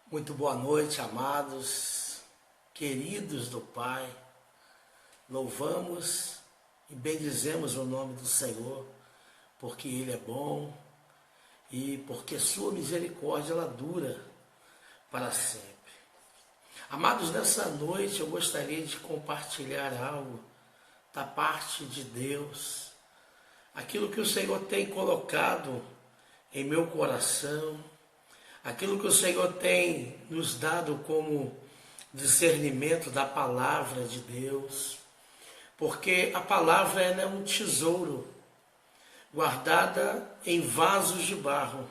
Muito boa noite, amados, queridos do Pai. Louvamos e bendizemos o nome do Senhor, porque Ele é bom e porque Sua misericórdia ela dura para sempre. Amados, nessa noite eu gostaria de compartilhar algo da parte de Deus, aquilo que o Senhor tem colocado em meu coração, aquilo que o Senhor tem nos dado como discernimento da palavra de Deus, porque a palavra ela é um tesouro guardada em vasos de barro.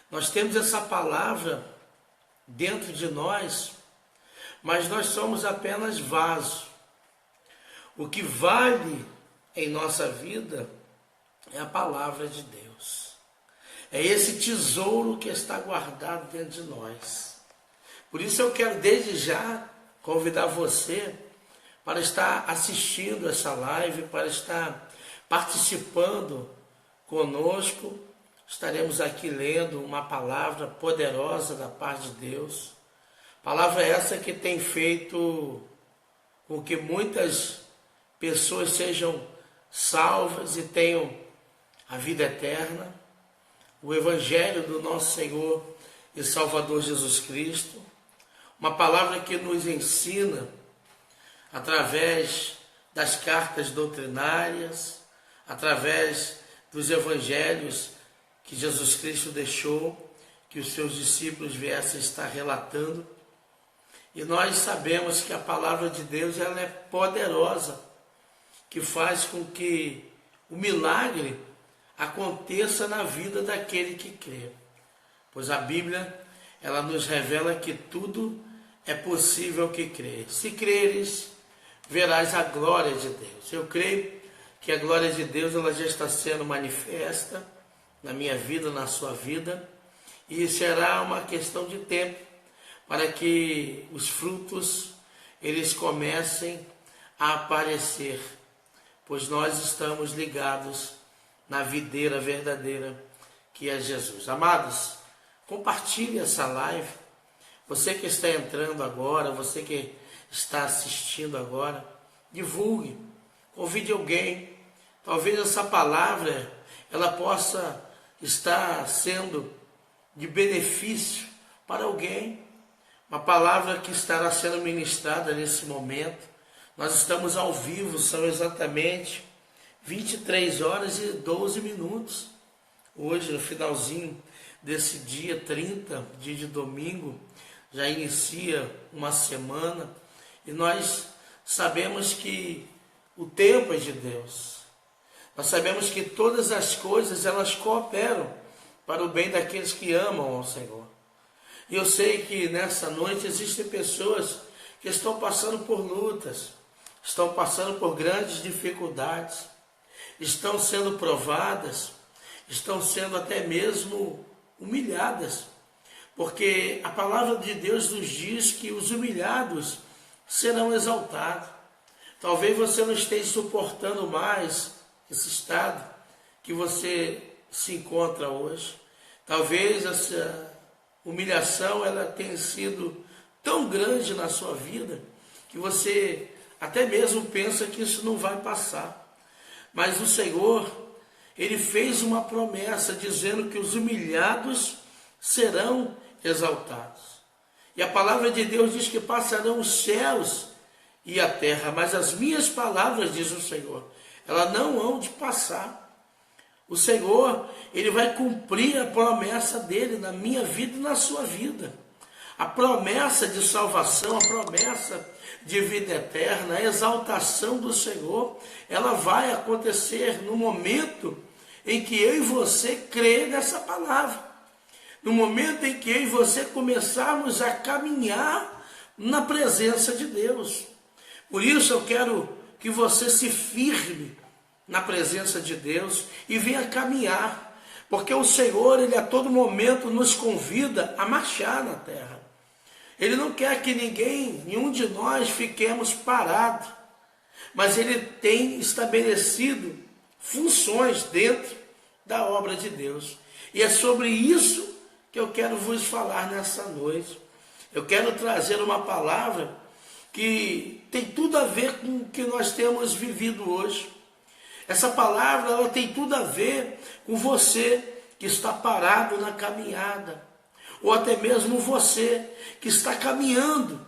Nós temos essa palavra dentro de nós, mas nós somos apenas vaso. O que vale em nossa vida é a palavra de Deus. É esse tesouro que está guardado dentro de nós. Por isso eu quero desde já convidar você para estar assistindo essa live, para estar participando conosco. Estaremos aqui lendo uma palavra poderosa da parte de Deus. Palavra essa que tem feito com que muitas pessoas sejam salvas e tenham a vida eterna. O Evangelho do nosso Senhor e Salvador Jesus Cristo, uma palavra que nos ensina através das cartas doutrinárias, através dos evangelhos que Jesus Cristo deixou, que os seus discípulos viessem estar relatando. E nós sabemos que a palavra de Deus ela é poderosa, que faz com que o milagre aconteça na vida daquele que crê. Pois a Bíblia, ela nos revela que tudo é possível que crê. Se creres, verás a glória de Deus. Eu creio que a glória de Deus ela já está sendo manifesta na minha vida, na sua vida, e será uma questão de tempo para que os frutos eles comecem a aparecer, pois nós estamos ligados na videira verdadeira que é Jesus. Amados, compartilhe essa live. Você que está entrando agora, você que está assistindo agora, divulgue, convide alguém. Talvez essa palavra ela possa estar sendo de benefício para alguém. Uma palavra que estará sendo ministrada nesse momento. Nós estamos ao vivo, são exatamente 23 horas e 12 minutos. Hoje, no finalzinho desse dia 30, dia de domingo, já inicia uma semana. E nós sabemos que o tempo é de Deus. Nós sabemos que todas as coisas, elas cooperam para o bem daqueles que amam ao Senhor. E eu sei que nessa noite existem pessoas que estão passando por lutas, estão passando por grandes dificuldades, estão sendo provadas, estão sendo até mesmo humilhadas, porque a palavra de Deus nos diz que os humilhados serão exaltados. Talvez você não esteja suportando mais esse estado que você se encontra hoje. Talvez essa humilhação ela tenha sido tão grande na sua vida que você até mesmo pensa que isso não vai passar. Mas o Senhor, Ele fez uma promessa dizendo que os humilhados serão exaltados. E a palavra de Deus diz que passarão os céus e a terra, mas as minhas palavras, diz o Senhor, elas não hão de passar. O Senhor, Ele vai cumprir a promessa dEle na minha vida e na sua vida. A promessa de salvação, a promessa de vida eterna, a exaltação do Senhor, ela vai acontecer no momento em que eu e você crê nessa palavra. No momento em que eu e você começarmos a caminhar na presença de Deus. Por isso eu quero que você se firme na presença de Deus e venha caminhar. Porque o Senhor, Ele a todo momento nos convida a marchar na terra. Ele não quer que nenhum de nós fiquemos parados, mas Ele tem estabelecido funções dentro da obra de Deus. E é sobre isso que eu quero vos falar nessa noite. Eu quero trazer uma palavra que tem tudo a ver com o que nós temos vivido hoje. Essa palavra, ela tem tudo a ver com você que está parado na caminhada, ou até mesmo você que está caminhando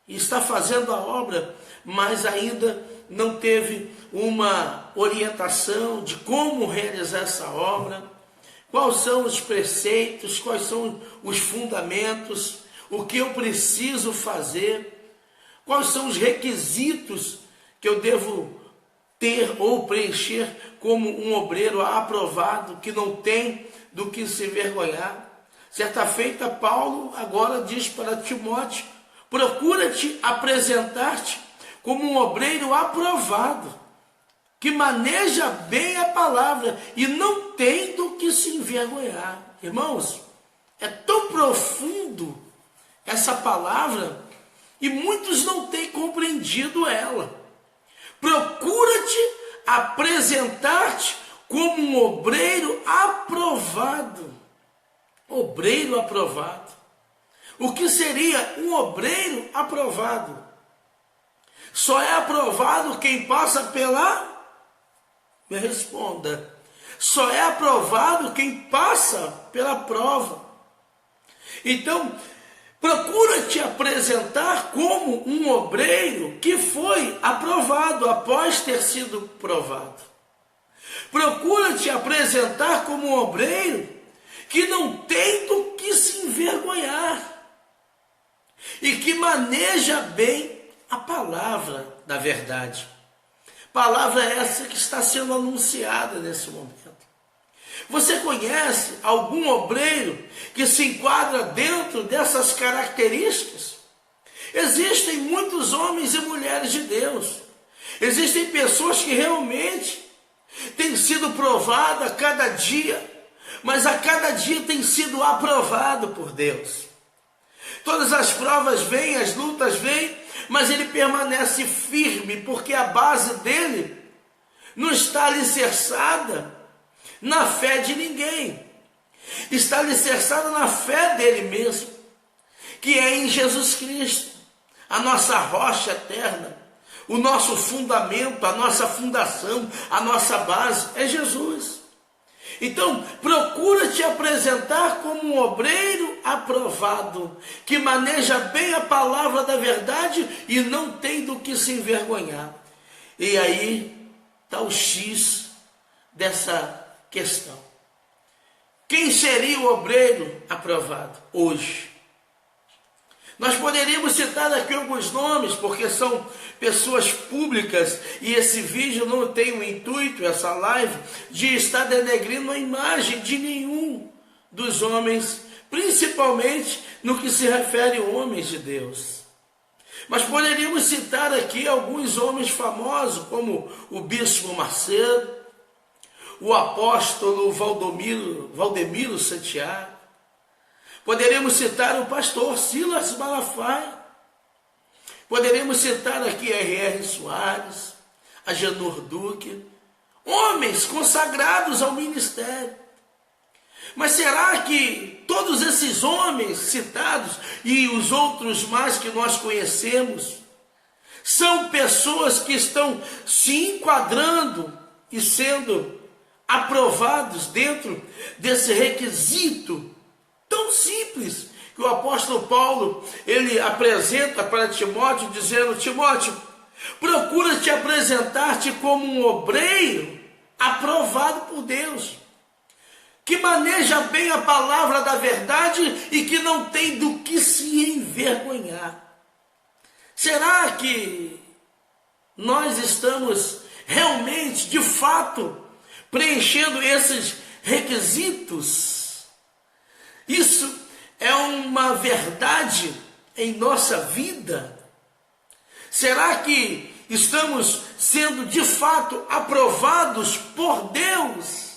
e está fazendo a obra, mas ainda não teve uma orientação de como realizar essa obra, quais são os preceitos, quais são os fundamentos, o que eu preciso fazer, quais são os requisitos que eu devo ter ou preencher como um obreiro aprovado, que não tem do que se envergonhar. Certa feita, Paulo agora diz para Timóteo: procura-te apresentar-te como um obreiro aprovado, que maneja bem a palavra e não tem do que se envergonhar. Irmãos, é tão profundo essa palavra e muitos não têm compreendido ela. Procura-te apresentar-te como um obreiro aprovado. Obreiro aprovado. O que seria um obreiro aprovado? Só é aprovado quem passa pela... Me responda. Só é aprovado quem passa pela prova. Então, procura te apresentar como um obreiro que foi aprovado após ter sido provado. Procura te apresentar como um obreiro que não tem do que se envergonhar e que maneja bem a palavra da verdade. Palavra essa que está sendo anunciada nesse momento. Você conhece algum obreiro que se enquadra dentro dessas características? Existem muitos homens e mulheres de Deus. Existem pessoas que realmente têm sido provadas a cada dia, mas a cada dia tem sido aprovado por Deus. Todas as provas vêm, as lutas vêm, mas ele permanece firme, porque a base dele não está alicerçada na fé de ninguém. Está alicerçada na fé dele mesmo, que é em Jesus Cristo, a nossa rocha eterna, o nosso fundamento, a nossa fundação, a nossa base é Jesus. Então, procura te apresentar como um obreiro aprovado, que maneja bem a palavra da verdade e não tem do que se envergonhar. E aí está o X dessa questão. Quem seria o obreiro aprovado hoje? Nós poderíamos citar aqui alguns nomes, porque são pessoas públicas, e esse vídeo não tem o intuito, essa live, de estar denegrindo a imagem de nenhum dos homens, principalmente no que se refere a homens de Deus. Mas poderíamos citar aqui alguns homens famosos, como o bispo Macedo, o apóstolo Valdemiro Santiago. Poderíamos citar o pastor Silas Malafaia. Poderíamos citar aqui a R.R. Soares, a Janur Duque, homens consagrados ao ministério. Mas será que todos esses homens citados e os outros mais que nós conhecemos são pessoas que estão se enquadrando e sendo aprovados dentro desse requisito tão simples que o apóstolo Paulo ele apresenta para Timóteo, dizendo: Timóteo, procura te apresentar-te como um obreiro aprovado por Deus, que maneja bem a palavra da verdade e que não tem do que se envergonhar. Será que nós estamos realmente, de fato, preenchendo esses requisitos? Isso é uma verdade em nossa vida? Será que estamos sendo de fato aprovados por Deus?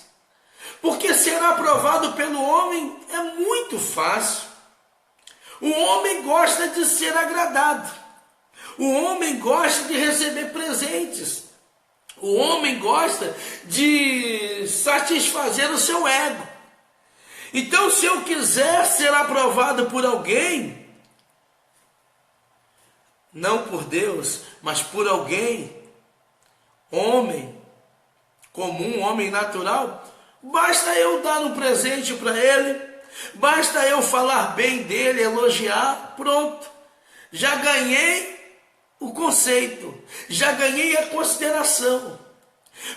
Porque ser aprovado pelo homem é muito fácil. O homem gosta de ser agradado. O homem gosta de receber presentes. O homem gosta de satisfazer o seu ego. Então, se eu quiser ser aprovado por alguém, não por Deus, mas por alguém, homem comum, homem natural, basta eu dar um presente para ele, basta eu falar bem dele, elogiar, pronto, já ganhei o conceito, já ganhei a consideração.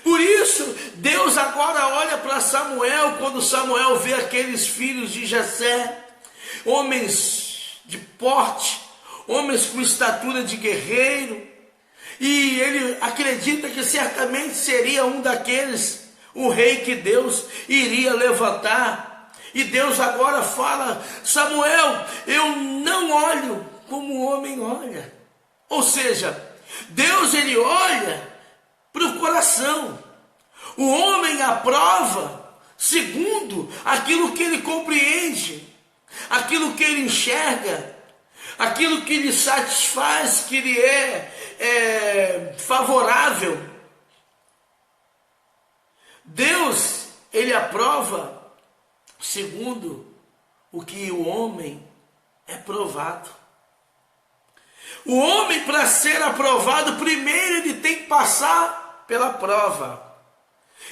Por isso, Deus agora olha para Samuel, quando Samuel vê aqueles filhos de Jessé, homens de porte, homens com estatura de guerreiro, e ele acredita que certamente seria um daqueles, o rei que Deus iria levantar. E Deus agora fala: Samuel, eu não olho como o homem olha. Ou seja, Deus ele olha para o coração. O homem aprova segundo aquilo que ele compreende, aquilo que ele enxerga, aquilo que lhe satisfaz, que lhe é favorável. Deus, ele aprova segundo o que o homem é provado. O homem, para ser aprovado, primeiro ele tem que passar pela prova.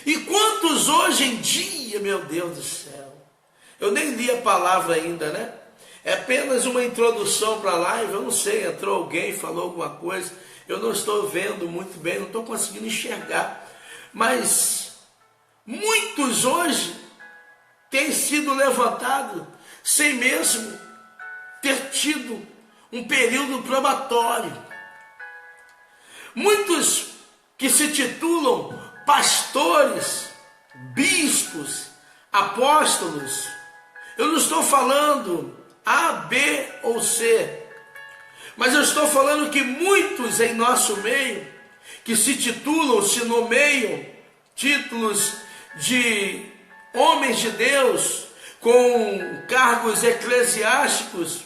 E quantos hoje em dia, meu Deus do céu, eu nem li a palavra ainda, né? É apenas uma introdução para a live, eu não sei, entrou alguém, falou alguma coisa, eu não estou vendo muito bem, não estou conseguindo enxergar. Mas muitos hoje têm sido levantados sem mesmo ter tido um período probatório. Muitos que se titulam pastores, bispos, apóstolos, eu não estou falando A, B ou C, mas eu estou falando que muitos em nosso meio, que se titulam, se nomeiam títulos de homens de Deus, com cargos eclesiásticos,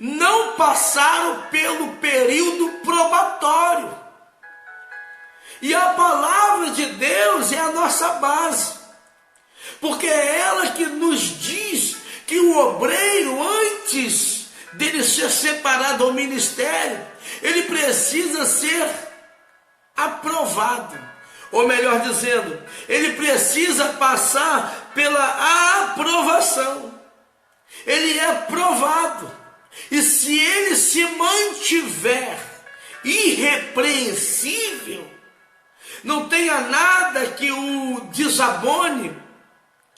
não passaram pelo período probatório. E a palavra de Deus é a nossa base, porque é ela que nos diz que o obreiro, antes dele ser separado ao ministério, ele precisa ser aprovado, ou melhor dizendo, ele precisa passar pela aprovação. Ele é provado, e se ele se mantiver irrepreensível, não tenha nada que o desabone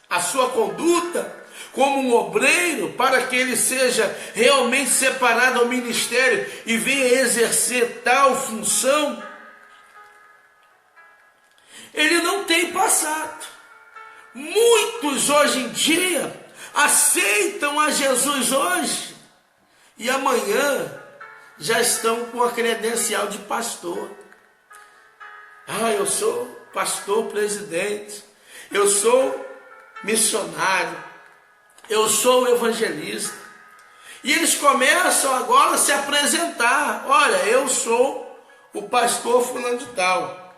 a sua conduta como um obreiro, para que ele seja realmente separado ao ministério e venha exercer tal função, ele não tem passado. Muitos hoje em dia aceitam a Jesus hoje e amanhã já estão com a credencial de pastor. Eu sou pastor presidente, eu sou missionário, eu sou evangelista. E eles começam agora a se apresentar: olha, eu sou o pastor fulano de tal.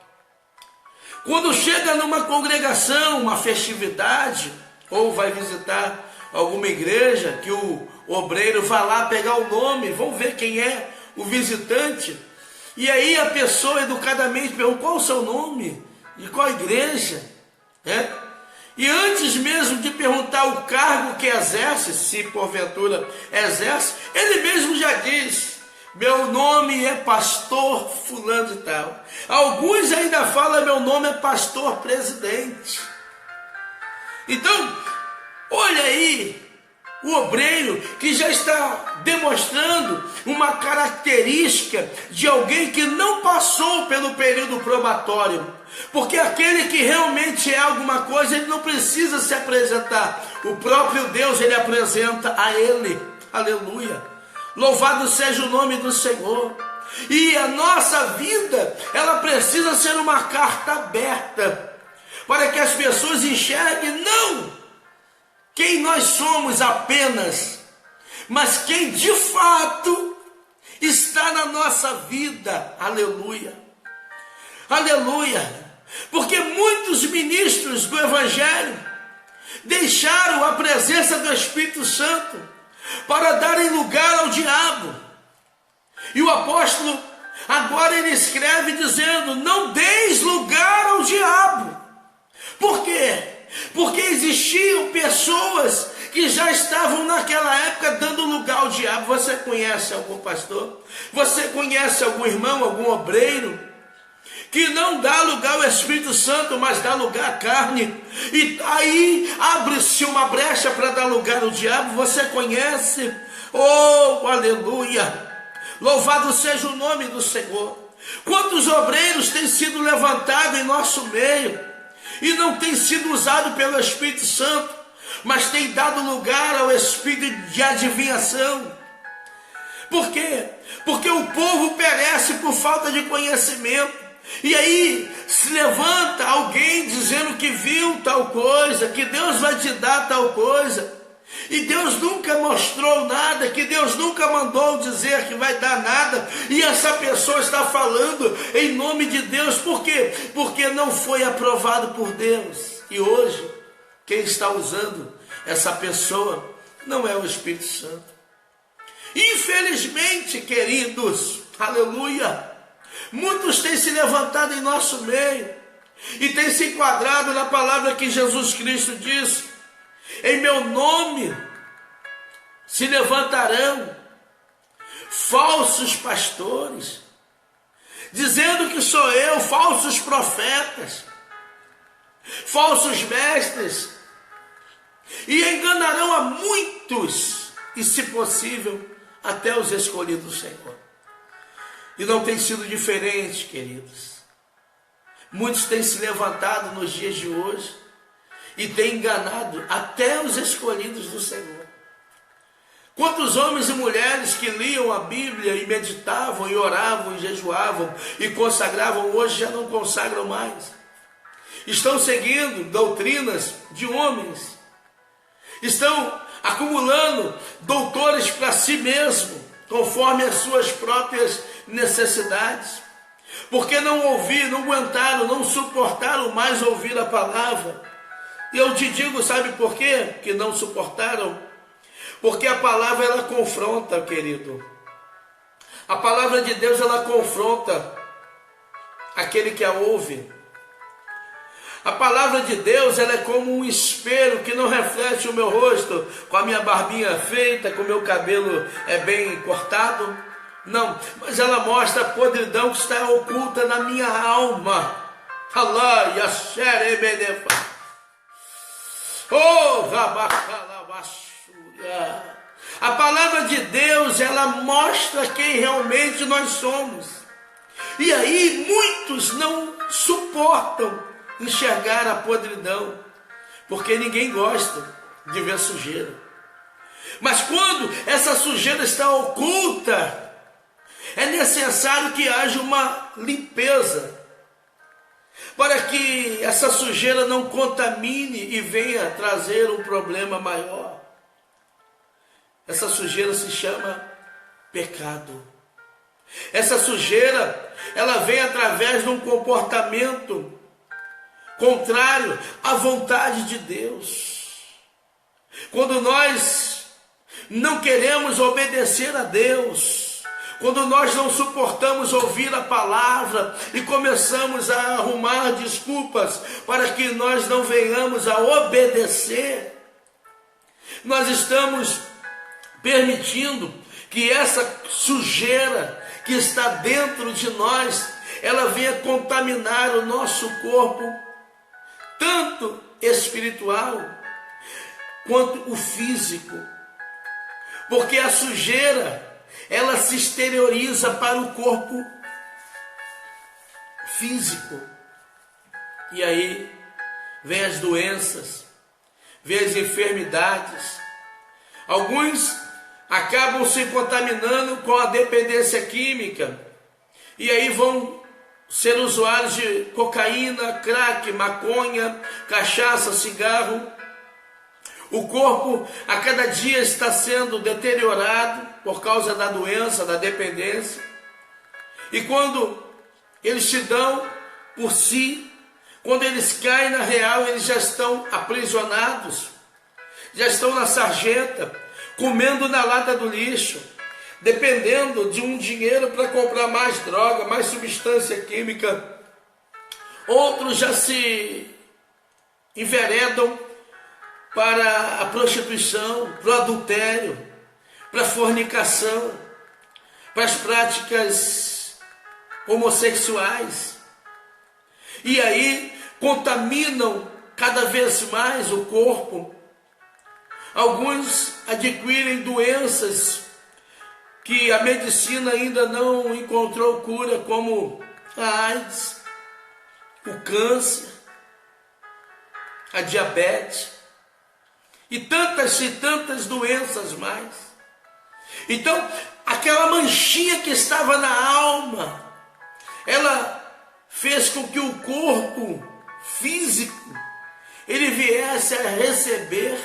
Quando chega numa congregação, uma festividade, ou vai visitar alguma igreja, que o obreiro vai lá pegar o nome, vão ver quem é o visitante, e aí a pessoa educadamente pergunta: qual o seu nome? De qual igreja? E antes mesmo de perguntar o cargo que exerce, se porventura exerce, ele mesmo já diz: meu nome é pastor fulano de tal. Alguns ainda falam: meu nome é pastor presidente. Então, olha aí, o obreiro que já está demonstrando uma característica de alguém que não passou pelo período probatório. Porque aquele que realmente é alguma coisa, ele não precisa se apresentar. O próprio Deus, ele apresenta a ele. Aleluia. Louvado seja o nome do Senhor. E a nossa vida, ela precisa ser uma carta aberta, para que as pessoas enxerguem não quem nós somos apenas, mas quem de fato está na nossa vida. Aleluia. Aleluia. Porque muitos ministros do Evangelho deixaram a presença do Espírito Santo para darem lugar ao diabo. E o apóstolo agora ele escreve dizendo: não deis lugar ao diabo. Por quê? Porque existiam pessoas que já estavam naquela época dando lugar ao diabo. Você conhece algum pastor? Você conhece algum irmão, algum obreiro que não dá lugar ao Espírito Santo, mas dá lugar à carne? E aí abre-se uma brecha para dar lugar ao diabo. Você conhece? Oh, aleluia! Louvado seja o nome do Senhor. Quantos obreiros têm sido levantados em nosso meio e não têm sido usados pelo Espírito Santo, mas têm dado lugar ao espírito de adivinhação? Por quê? Porque o povo perece por falta de conhecimento. E aí se levanta alguém dizendo que viu tal coisa, que Deus vai te dar tal coisa, e Deus nunca mostrou nada, que Deus nunca mandou dizer que vai dar nada, e essa pessoa está falando em nome de Deus. Por quê? Porque não foi aprovado por Deus. E hoje quem está usando essa pessoa não é o Espírito Santo. Infelizmente, queridos, aleluia, muitos têm se levantado em nosso meio e têm se enquadrado na palavra que Jesus Cristo disse: em meu nome se levantarão falsos pastores, dizendo que sou eu, falsos profetas, falsos mestres, e enganarão a muitos, e se possível, até os escolhidos do Senhor. E não tem sido diferente, queridos. Muitos têm se levantado nos dias de hoje e têm enganado até os escolhidos do Senhor. Quantos homens e mulheres que liam a Bíblia e meditavam e oravam e jejuavam e consagravam, hoje já não consagram mais. Estão seguindo doutrinas de homens. Estão acumulando doutores para si mesmo, conforme as suas próprias necessidades. Porque não ouviram, não aguentaram, não suportaram mais ouvir a palavra. E eu te digo, sabe por quê que não suportaram? Porque a palavra ela confronta, querido. A palavra de Deus ela confronta aquele que a ouve. A palavra de Deus ela é como um espelho que não reflete o meu rosto com a minha barbinha feita, com o meu cabelo bem cortado. Não, mas ela mostra a podridão que está oculta na minha alma. Allah yasherebenefa. Oh, rabacalabashura. A palavra de Deus, ela mostra quem realmente nós somos. E aí muitos não suportam enxergar a podridão, porque ninguém gosta de ver sujeira. Mas quando essa sujeira está oculta, é necessário que haja uma limpeza, para que essa sujeira não contamine e venha trazer um problema maior. Essa sujeira se chama pecado. Essa sujeira, ela vem através de um comportamento contrário à vontade de Deus. Quando nós não queremos obedecer a Deus, quando nós não suportamos ouvir a palavra e começamos a arrumar desculpas para que nós não venhamos a obedecer, nós estamos permitindo que essa sujeira que está dentro de nós, ela venha contaminar o nosso corpo, tanto espiritual quanto o físico. Porque a sujeira, ela se exterioriza para o corpo físico. E aí vem as doenças, vem as enfermidades. Alguns acabam se contaminando com a dependência química, e aí vão ser usuários de cocaína, crack, maconha, cachaça, cigarro. O corpo a cada dia está sendo deteriorado por causa da doença, da dependência. E quando eles se dão por si, quando eles caem na real, eles já estão aprisionados, já estão na sarjeta, comendo na lata do lixo, dependendo de um dinheiro para comprar mais droga, mais substância química. Outros já se enveredam para a prostituição, para o adultério, para a fornicação, para as práticas homossexuais. E aí contaminam cada vez mais o corpo. Alguns adquirem doenças que a medicina ainda não encontrou cura, como a AIDS, o câncer, a diabetes e tantas doenças mais. Então, aquela manchinha que estava na alma, ela fez com que o corpo físico ele viesse a receber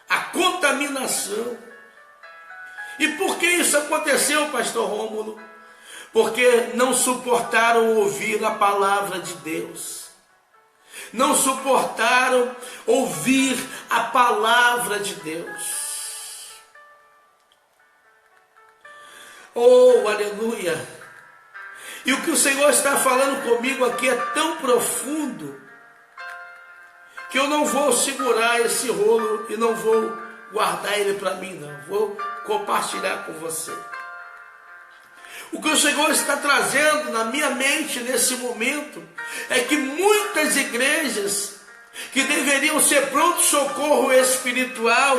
a contaminação. E por que isso aconteceu, pastor Rômulo? Porque não suportaram ouvir a palavra de Deus. Não suportaram ouvir a palavra de Deus. Oh, aleluia! E o que o Senhor está falando comigo aqui é tão profundo que eu não vou segurar esse rolo e não vou guardar ele para mim, não. Vou compartilhar com você. O que o Senhor está trazendo na minha mente nesse momento é que muitas igrejas que deveriam ser pronto-socorro espiritual,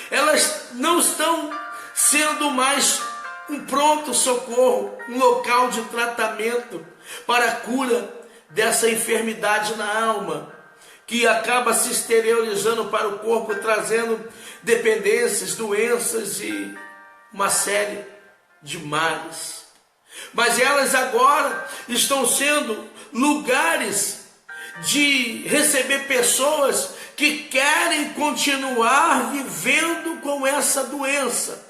elas não estão sendo mais um pronto-socorro, um local de tratamento para a cura dessa enfermidade na alma, que acaba se exteriorizando para o corpo, trazendo dependências, doenças e uma série de males. Mas elas agora estão sendo lugares de receber pessoas que querem continuar vivendo com essa doença,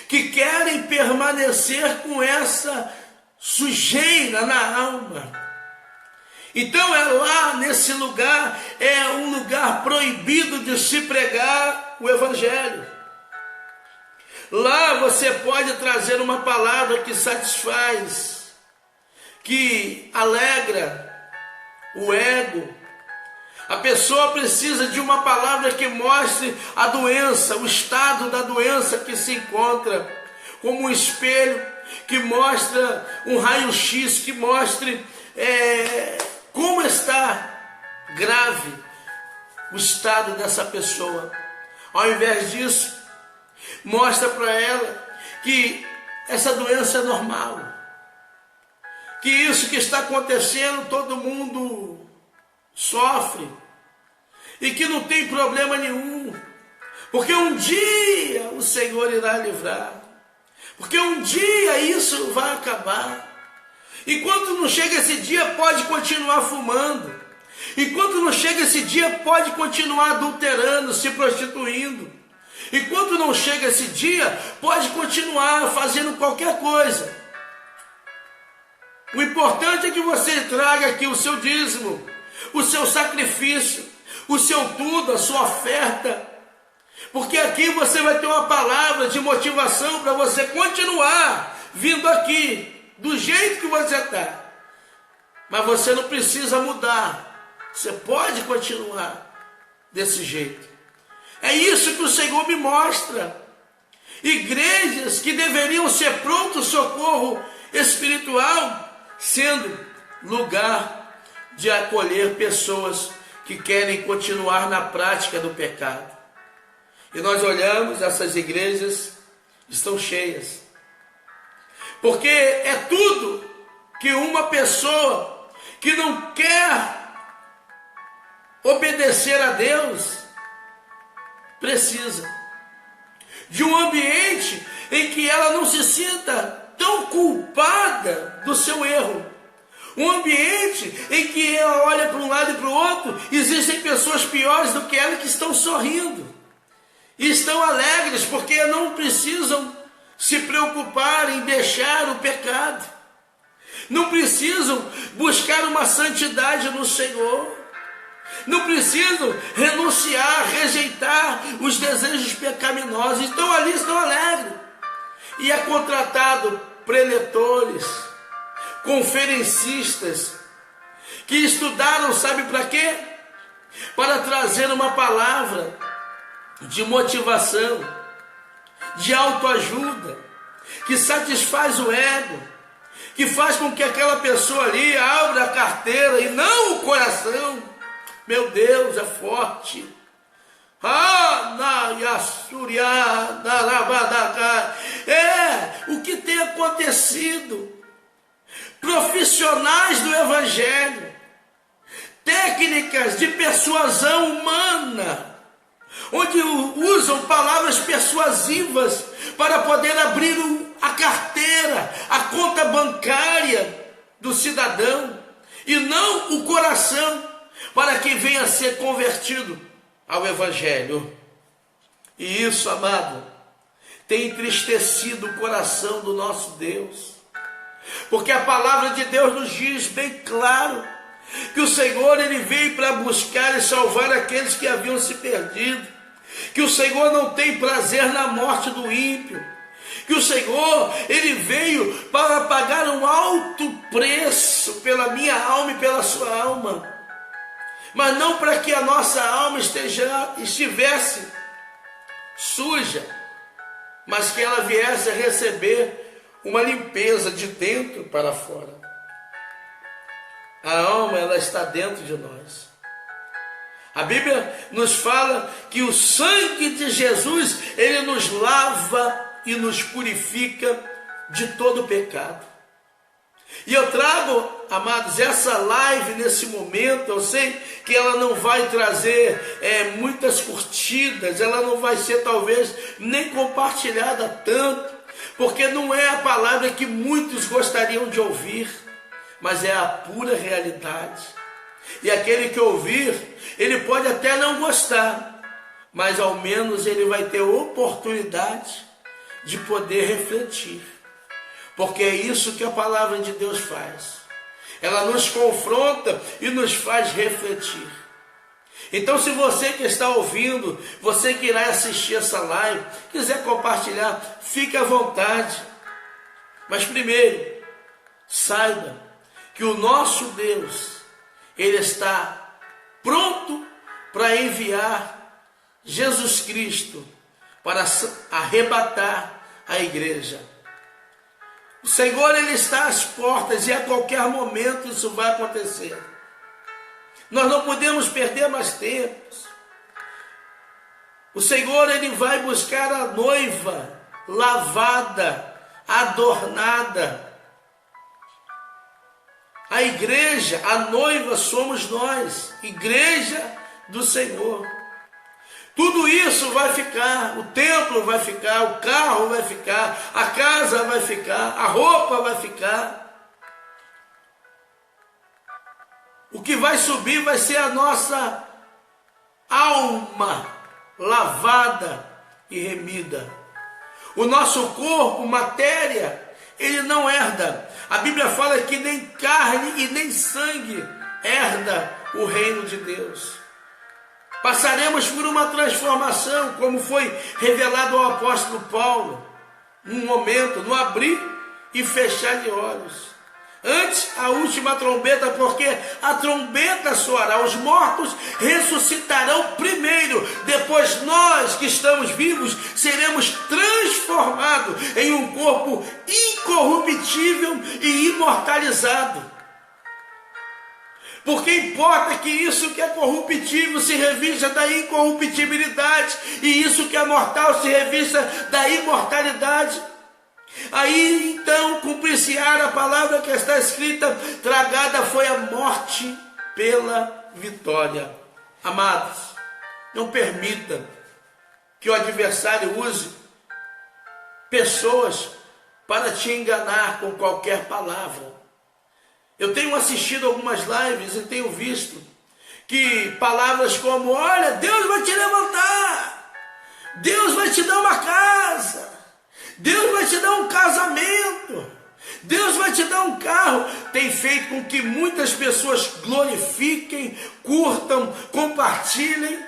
que querem permanecer com essa sujeira na alma. Então é lá nesse lugar, é um lugar proibido de se pregar o evangelho. Lá você pode trazer uma palavra que satisfaz, que alegra o ego. A pessoa precisa de uma palavra que mostre a doença, o estado da doença que se encontra, como um espelho que mostra um raio-x, que mostre como está grave o estado dessa pessoa. Ao invés disso, mostra para ela que essa doença é normal, que isso que está acontecendo todo mundo sofre e que não tem problema nenhum, porque um dia o Senhor irá livrar, porque um dia isso vai acabar. Enquanto não chega esse dia, pode continuar fumando. Enquanto não chega esse dia, pode continuar adulterando, se prostituindo. Enquanto não chega esse dia, pode continuar fazendo qualquer coisa. O importante é que você traga aqui o seu dízimo, o seu sacrifício, o seu tudo, a sua oferta. Porque aqui você vai ter uma palavra de motivação para você continuar vindo aqui do jeito que você está. Mas você não precisa mudar. Você pode continuar desse jeito. É isso que o Senhor me mostra. Igrejas que deveriam ser pronto-socorro espiritual, sendo lugar de acolher pessoas que querem continuar na prática do pecado. E nós olhamos, essas igrejas estão cheias. Porque é tudo que uma pessoa que não quer obedecer a Deus precisa. De um ambiente em que ela não se sinta tão culpada do seu erro. Um ambiente em que ela olha para um lado e para o outro, existem pessoas piores do que ela que estão sorrindo. E estão alegres porque não precisam se preocupar em deixar o pecado. não precisam buscar uma santidade no Senhor, não precisam renunciar, rejeitar os desejos pecaminosos, estão ali, estão alegres. E é contratado preletores, conferencistas, que estudaram, sabe para quê? Para trazer uma palavra de motivação, de autoajuda, que satisfaz o ego, que faz com que aquela pessoa ali abra a carteira e não o coração. Meu Deus, é forte. O que tem acontecido? Profissionais do Evangelho, técnicas de persuasão humana, onde usam palavras persuasivas para poder abrir a carteira, a conta bancária do cidadão, e não o coração, para que venha a ser convertido ao Evangelho. E isso, amado, tem entristecido o coração do nosso Deus, porque a palavra de Deus nos diz bem claro que o Senhor, ele veio para buscar e salvar aqueles que haviam se perdido, que o Senhor não tem prazer na morte do ímpio, que o Senhor, ele veio para pagar um alto preço pela minha alma e pela sua alma, mas não para que a nossa alma estivesse suja, mas que ela viesse a receber uma limpeza de dentro para fora. A alma, ela está dentro de nós. A Bíblia nos fala que o sangue de Jesus, ele nos lava e nos purifica de todo pecado. E eu trago, amados, essa live nesse momento. Eu sei que ela não vai trazer muitas curtidas, ela não vai ser talvez nem compartilhada tanto, porque não é a palavra que muitos gostariam de ouvir, mas é a pura realidade. E aquele que ouvir, ele pode até não gostar, mas ao menos ele vai ter oportunidade de poder refletir, porque é isso que a palavra de Deus faz. Ela nos confronta e nos faz refletir. Então, se você que está ouvindo, você que irá assistir essa live, quiser compartilhar, fique à vontade. Mas primeiro, saiba que o nosso Deus, ele está pronto para enviar Jesus Cristo para arrebatar a igreja. O Senhor, ele está às portas e a qualquer momento isso vai acontecer. Nós não podemos perder mais tempo. O Senhor, ele vai buscar a noiva lavada, adornada. A igreja, a noiva somos nós, igreja do Senhor. Tudo isso vai ficar, o templo vai ficar, o carro vai ficar, a casa vai ficar, a roupa vai ficar. O que vai subir vai ser a nossa alma lavada e remida. O nosso corpo, matéria, ele não herda. A Bíblia fala que nem carne e nem sangue herda o reino de Deus. Passaremos por uma transformação, como foi revelado ao apóstolo Paulo, num momento, no abrir e fechar de olhos. Antes a última trombeta, porque a trombeta soará, os mortos ressuscitarão primeiro, depois nós que estamos vivos seremos transformados em um corpo incorruptível e imortalizado. Porque importa que isso que é corruptível se revista da incorruptibilidade, e isso que é mortal se revista da imortalidade. Aí então cumprir-se-á a palavra que está escrita: tragada foi a morte pela vitória. Amados, não permita que o adversário use pessoas para te enganar com qualquer palavra. Eu tenho assistido algumas lives e tenho visto que palavras como: olha, Deus vai te levantar, Deus vai te dar uma casa, Deus vai te dar um casamento, Deus vai te dar um carro. Tem feito com que muitas pessoas glorifiquem, curtam, compartilhem,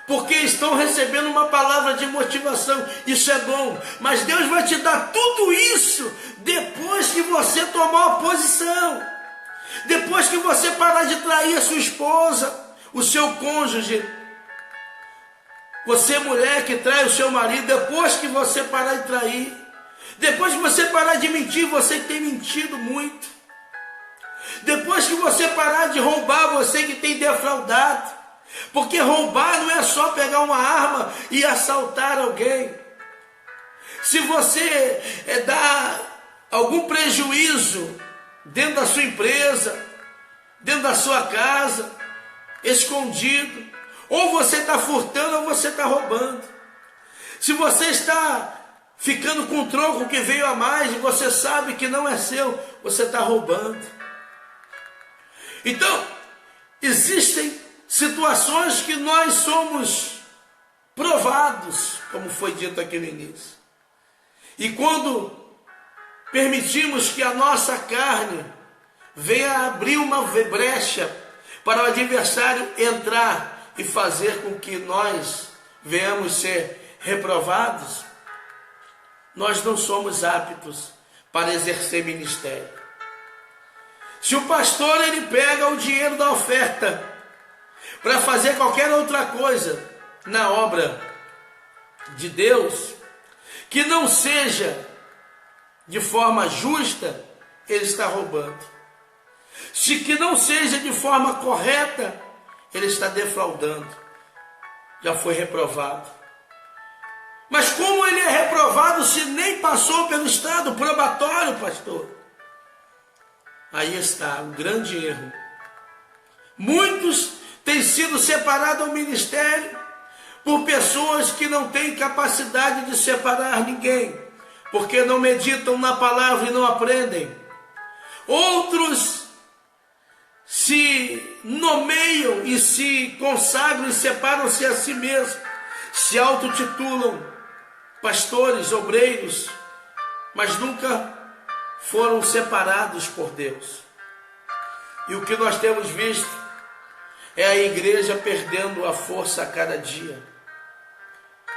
porque estão recebendo uma palavra de motivação. Isso é bom, mas Deus vai te dar tudo isso depois que você tomar uma posição, depois que você parar de trair a sua esposa, o seu cônjuge. Você, mulher que trai o seu marido, depois que você parar de trair, depois que você parar de mentir, você que tem mentido muito, depois que você parar de roubar, você que tem defraudado, porque roubar não é só pegar uma arma e assaltar alguém. Se você dá algum prejuízo dentro da sua empresa, dentro da sua casa, escondido, ou você está furtando ou você está roubando. Se você está ficando com o troco que veio a mais e você sabe que não é seu, você está roubando. Então, existem situações que nós somos provados, como foi dito aqui no início. E quando permitimos que a nossa carne venha abrir uma brecha para o adversário entrar e fazer com que nós venhamos ser reprovados, nós não somos aptos para exercer ministério. Se o pastor ele pega o dinheiro da oferta para fazer qualquer outra coisa na obra de Deus, que não seja de forma justa, ele está roubando. Se que não seja de forma correta, ele está defraudando. Já foi reprovado. Mas como ele é reprovado se nem passou pelo estado probatório, pastor? Aí está o grande erro. Muitos têm sido separados do ministério por pessoas que não têm capacidade de separar ninguém, porque não meditam na palavra e não aprendem. Outros se nomeiam e se consagram e separam-se a si mesmos, se autotitulam pastores, obreiros, mas nunca foram separados por Deus. E o que nós temos visto é a igreja perdendo a força a cada dia.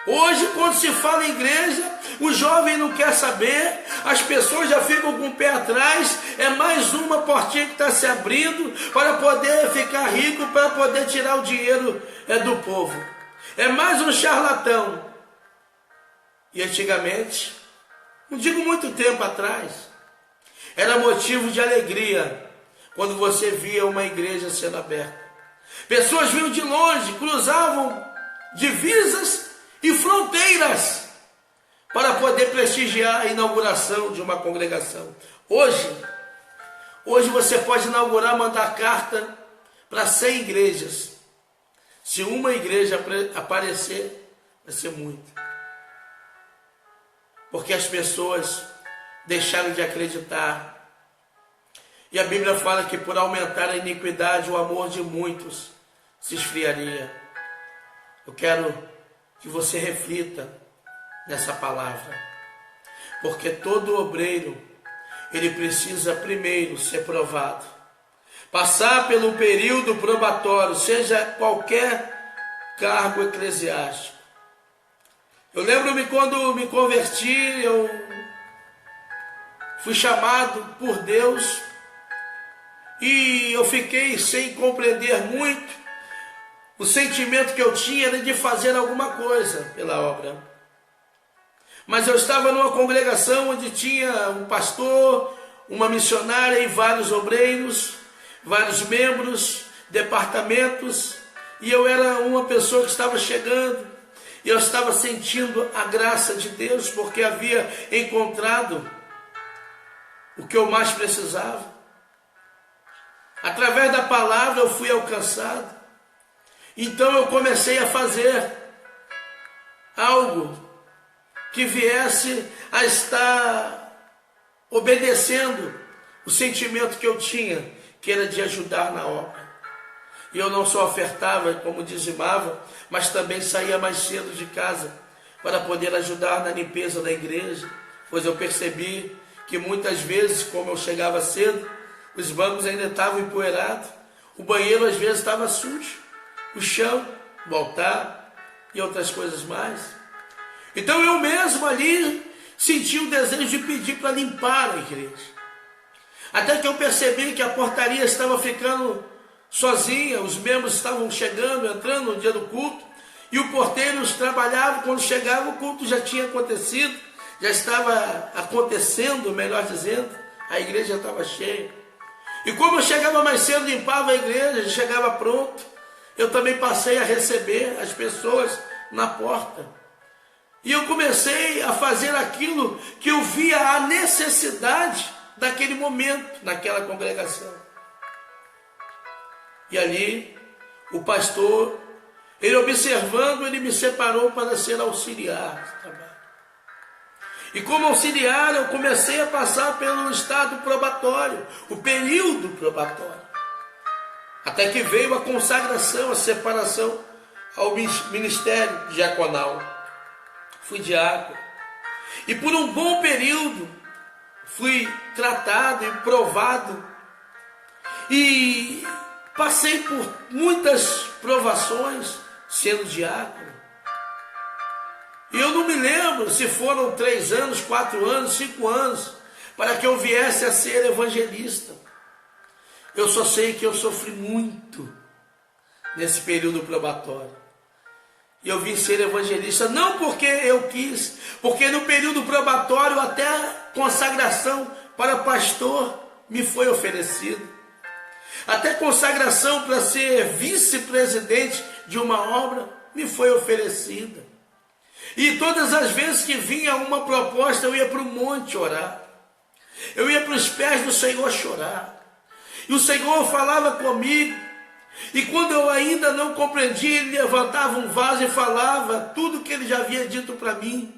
Hoje, quando se fala em igreja, o jovem não quer saber, as pessoas já ficam com o pé atrás, é mais uma portinha que está se abrindo para poder ficar rico, para poder tirar o dinheiro do povo. É mais um charlatão. E antigamente, não digo muito tempo atrás, era motivo de alegria quando você via uma igreja sendo aberta. Pessoas vinham de longe, cruzavam divisas e fronteiras para poder prestigiar a inauguração de uma congregação. Hoje você pode inaugurar, mandar carta para 100 igrejas. Se uma igreja aparecer, vai ser muito. Porque as pessoas deixaram de acreditar. E a Bíblia fala que por aumentar a iniquidade, o amor de muitos se esfriaria. Eu quero que você reflita nessa palavra. Porque todo obreiro, ele precisa primeiro ser provado. Passar pelo período probatório, seja qualquer cargo eclesiástico. Eu lembro-me quando me converti, eu fui chamado por Deus e eu fiquei sem compreender muito. O sentimento que eu tinha era de fazer alguma coisa pela obra. Mas eu estava numa congregação onde tinha um pastor, uma missionária e vários obreiros, vários membros, departamentos, e eu era uma pessoa que estava chegando. E eu estava sentindo a graça de Deus, porque havia encontrado o que eu mais precisava. Através da palavra eu fui alcançado. Então eu comecei a fazer algo que viesse a estar obedecendo o sentimento que eu tinha, que era de ajudar na obra. E eu não só ofertava como dizimava, mas também saía mais cedo de casa para poder ajudar na limpeza da igreja, pois eu percebi que muitas vezes, como eu chegava cedo, os bancos ainda estavam empoeirados, o banheiro às vezes estava sujo, o chão, o altar e outras coisas mais. Então eu mesmo ali senti o desejo de pedir para limpar a igreja. Até que eu percebi que a portaria estava ficando sozinha, os membros estavam chegando, entrando no dia do culto, e o porteiro trabalhava, quando chegava o culto já tinha acontecido, já estava acontecendo, melhor dizendo, a igreja estava cheia. E como eu chegava mais cedo, limpava a igreja, chegava pronto, eu também passei a receber as pessoas na porta. E eu comecei a fazer aquilo que eu via a necessidade daquele momento, naquela congregação. E ali, o pastor, ele observando, ele me separou para ser auxiliar de trabalho. E como auxiliar, eu comecei a passar pelo estado probatório, o período probatório. Até que veio a consagração, a separação ao ministério diaconal. Fui diácono. E por um bom período, fui tratado e provado. E passei por muitas provações sendo diácono. E eu não me lembro se foram 3 anos, 4 anos, 5 anos, para que eu viesse a ser evangelista. Eu só sei que eu sofri muito nesse período probatório. E eu vim ser evangelista, não porque eu quis, porque no período probatório até consagração para pastor me foi oferecido. Até consagração para ser vice-presidente de uma obra me foi oferecida. E todas as vezes que vinha uma proposta, eu ia para o monte orar. Eu ia para os pés do Senhor chorar. E o Senhor falava comigo. E quando eu ainda não compreendia, Ele levantava um vaso e falava tudo que Ele já havia dito para mim.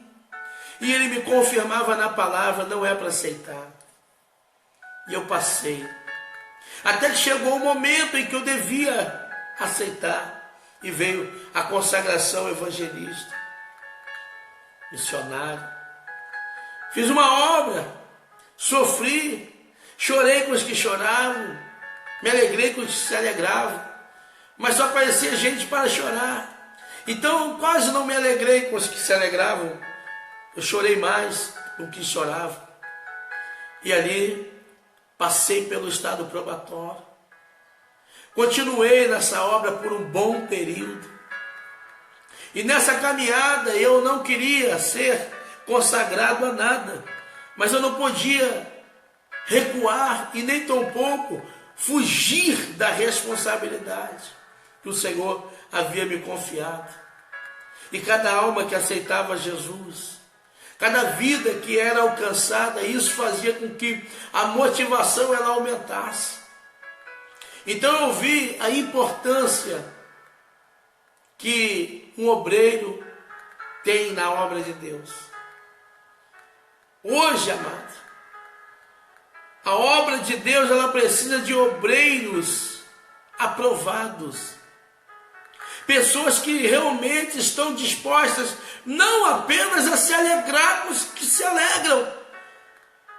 E Ele me confirmava na palavra, não é para aceitar. E eu passei. Até que chegou o momento em que eu devia aceitar. E veio a consagração evangelista, missionário. Fiz uma obra, sofri, chorei com os que choravam, me alegrei com os que se alegravam, mas só aparecia gente para chorar. Então quase não me alegrei com os que se alegravam, eu chorei mais com os que choravam. E ali passei pelo estado probatório. Continuei nessa obra por um bom período. E nessa caminhada eu não queria ser consagrado a nada, mas eu não podia recuar e nem tampouco fugir da responsabilidade que o Senhor havia me confiado. E cada alma que aceitava Jesus, cada vida que era alcançada, isso fazia com que a motivação ela aumentasse. Então eu vi a importância que um obreiro tem na obra de Deus. Hoje, amado, a obra de Deus ela precisa de obreiros aprovados. Pessoas que realmente estão dispostas não apenas a se alegrar com os que se alegram,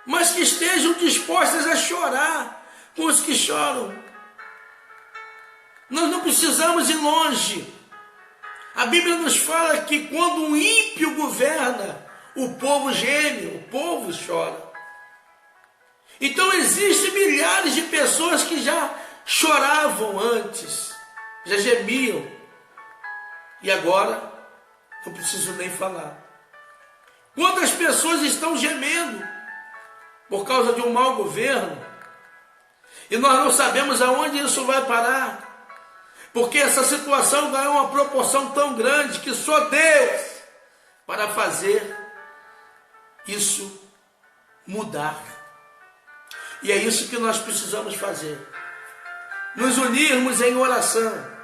mas que estejam dispostas a chorar com os que choram. Nós não precisamos ir longe. A Bíblia nos fala que quando um ímpio governa, o povo geme, o povo chora. Então existem milhares de pessoas que já choravam antes, já gemiam. E agora, não preciso nem falar. Quantas pessoas estão gemendo por causa de um mau governo? E nós não sabemos aonde isso vai parar. Porque essa situação ganhou uma proporção tão grande que só Deus para fazer isso mudar. E é isso que nós precisamos fazer. Nos unirmos em oração.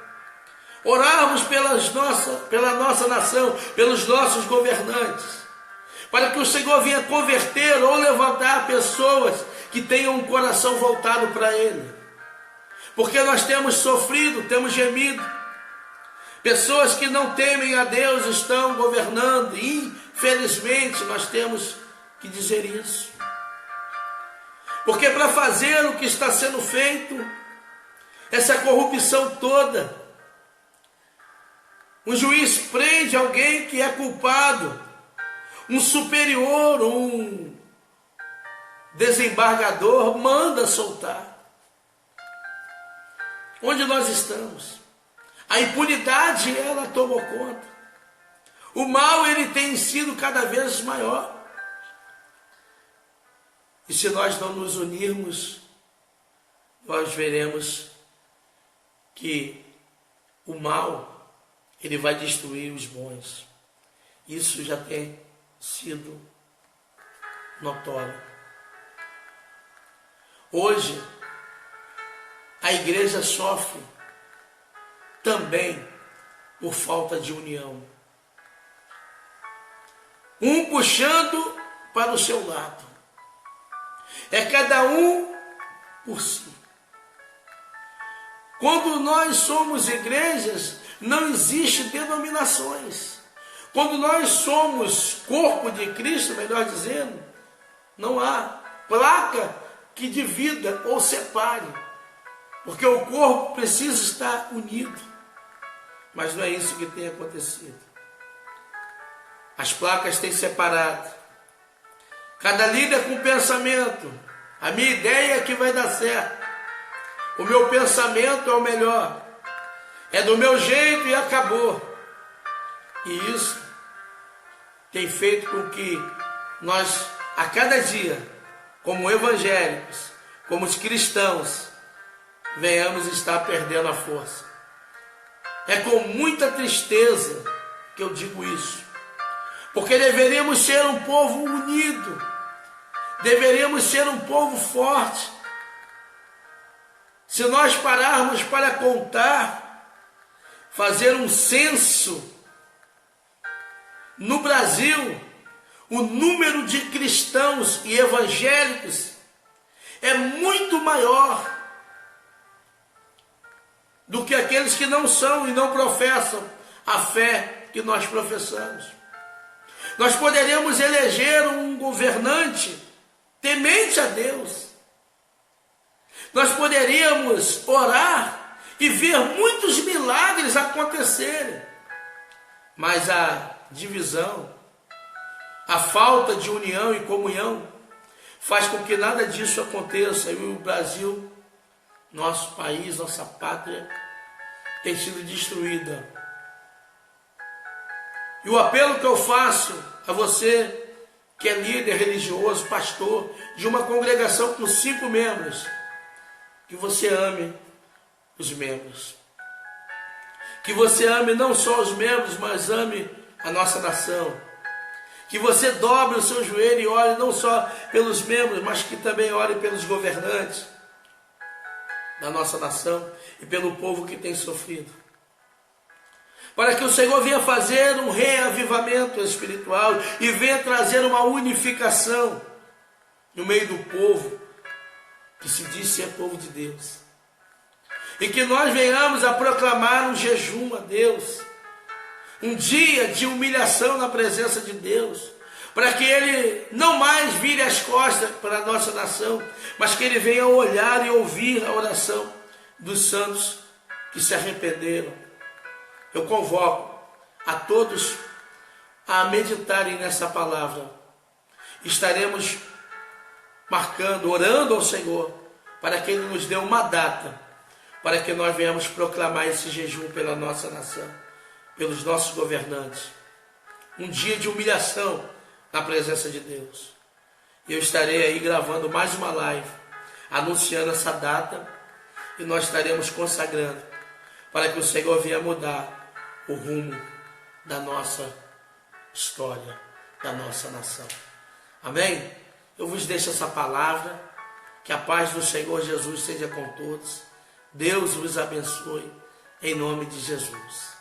Orarmos pela nossa nação, pelos nossos governantes. Para que o Senhor venha converter ou levantar pessoas que tenham um coração voltado para Ele. Porque nós temos sofrido, temos gemido. Pessoas que não temem a Deus estão governando. E, infelizmente, nós temos que dizer isso. Porque para fazer o que está sendo feito, essa corrupção toda, um juiz prende alguém que é culpado, um superior, um desembargador manda soltar. Onde nós estamos? A impunidade, ela tomou conta. O mal, ele tem sido cada vez maior. E se nós não nos unirmos, nós veremos que o mal, ele vai destruir os bons. Isso já tem sido notório. Hoje, a igreja sofre também por falta de união. Um puxando para o seu lado. É cada um por si. Quando nós somos igrejas, não existe denominações. Quando nós somos corpo de Cristo, melhor dizendo, não há placa que divida ou separe. Porque o corpo precisa estar unido. Mas não é isso que tem acontecido. As placas têm separado. Cada líder com pensamento. A minha ideia é que vai dar certo. O meu pensamento é o melhor. É do meu jeito e acabou. E isso tem feito com que nós, a cada dia, como evangélicos, como os cristãos, venhamos estar perdendo a força. É com muita tristeza que eu digo isso. Porque deveríamos ser um povo unido. Deveríamos ser um povo forte. Se nós pararmos para contar, fazer um censo, no Brasil, o número de cristãos e evangélicos é muito maior do que aqueles que não são e não professam a fé que nós professamos. Nós poderíamos eleger um governante temente a Deus. Nós poderíamos orar e ver muitos milagres acontecerem. Mas a divisão, a falta de união e comunhão faz com que nada disso aconteça. E o Brasil, nosso país, nossa pátria, tem sido destruída. E o apelo que eu faço a você, que é líder religioso, pastor, de uma congregação com 5 membros, que você ame os membros. Que você ame não só os membros, mas ame a nossa nação. Que você dobre o seu joelho e ore não só pelos membros, mas que também ore pelos governantes da nossa nação e pelo povo que tem sofrido. Para que o Senhor venha fazer um reavivamento espiritual e venha trazer uma unificação no meio do povo que se diz ser povo de Deus. E que nós venhamos a proclamar um jejum a Deus, um dia de humilhação na presença de Deus, para que Ele não mais vire as costas para a nossa nação, mas que Ele venha olhar e ouvir a oração dos santos que se arrependeram. Eu convoco a todos a meditarem nessa palavra. Estaremos marcando, orando ao Senhor, para que Ele nos dê uma data, para que nós venhamos proclamar esse jejum pela nossa nação, pelos nossos governantes. Um dia de humilhação na presença de Deus. Eu estarei aí gravando mais uma live, anunciando essa data, e nós estaremos consagrando, para que o Senhor venha mudar o rumo da nossa história, da nossa nação. Amém? Eu vos deixo essa palavra, que a paz do Senhor Jesus seja com todos. Deus vos abençoe, em nome de Jesus.